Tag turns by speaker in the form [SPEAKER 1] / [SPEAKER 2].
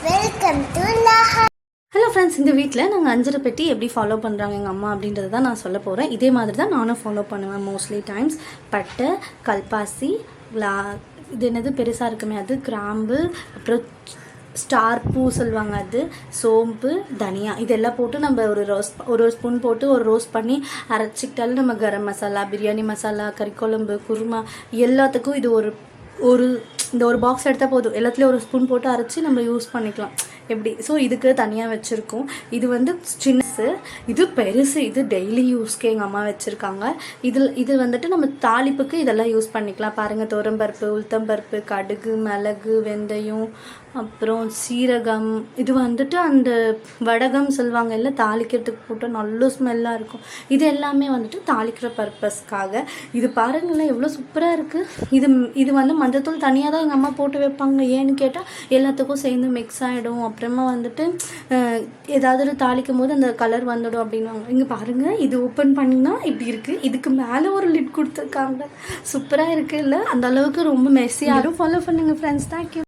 [SPEAKER 1] Welcome to hello friends, இந்த வீட்டில் நாங்கள் அஞ்சரை பெட்டி எப்படி ஃபாலோ பண்ணுறாங்க எங்கள் அம்மா அப்படின்றது தான் நான் சொல்ல போகிறேன். இதே மாதிரி தான் நானும் ஃபாலோ பண்ணுவேன் மோஸ்ட்லி டைம்ஸ். பட்டை, கல்பாசி, இது என்னது பெருசாக இருக்குமே அது, கிராம்பு, அப்புறம் ஸ்டார் பூ சொல்லுவாங்க அது, சோம்பு, தனியா, இதெல்லாம் போட்டு நம்ம ஒரு ஸ்பூன் போட்டு ஒரு ரோஸ்ட் பண்ணி அரைச்சிக்கிட்டாலும் நம்ம கரம் மசாலா, பிரியாணி மசாலா, கறிக்குழம்பு, குருமா எல்லாத்துக்கும் இது இந்த ஒரு பாக்ஸ் எடுத்தால் போதும். எல்லாத்துலேயும் ஒரு ஸ்பூன் போட்டு அரைச்சி நம்ம யூஸ் பண்ணிக்கலாம் எப்படி. ஸோ இதுக்கு தனியாக வச்சுருக்கோம். இது வந்து சின்னசு, இது பெருசு, இது டெய்லி யூஸ்க்கு எங்கள் அம்மா வச்சுருக்காங்க. இது வந்துட்டு நம்ம தாளிப்புக்கு இதெல்லாம் யூஸ் பண்ணிக்கலாம். பாருங்கள், துவரம்பருப்பு, உளுத்தம்பருப்பு, கடுகு, மிளகு, வெந்தயம், அப்புறம் சீரகம், இது வந்துட்டு அந்த வடகம் சொல்லுவாங்க இல்லை, தாளிக்கிறதுக்கு போட்டால் நல்ல ஸ்மெல்லாக இருக்கும். இது எல்லாமே வந்துட்டு தாளிக்கிற பர்பஸ்க்காக. இது பாருங்களேன் எவ்வளோ சூப்பராக இருக்குது. இது வந்து மஞ்சத்தூள் தனியாக தான் எங்கள் அம்மா போட்டு வைப்பாங்க. ஏன்னு கேட்டால் எல்லாத்துக்கும் சேர்ந்து மிக்ஸ் ஆகிடும். அப்புறமா வந்துட்டு ஏதாவது தாளிக்கும் போது அந்த கலர் வந்துடும் அப்படின்வாங்க. இங்கே பாருங்கள், இது ஓப்பன் பண்ணினா இப்படி இருக்குது. இதுக்கு மேலே ஒரு லிட் கொடுத்துருக்காங்க. சூப்பராக இருக்குது இல்லை? அந்த அளவுக்கு ரொம்ப மெஸ்ஸியாக. யாரும் ஃபாலோ பண்ணுங்கள் ஃப்ரெண்ட்ஸ். தேங்க்யூ.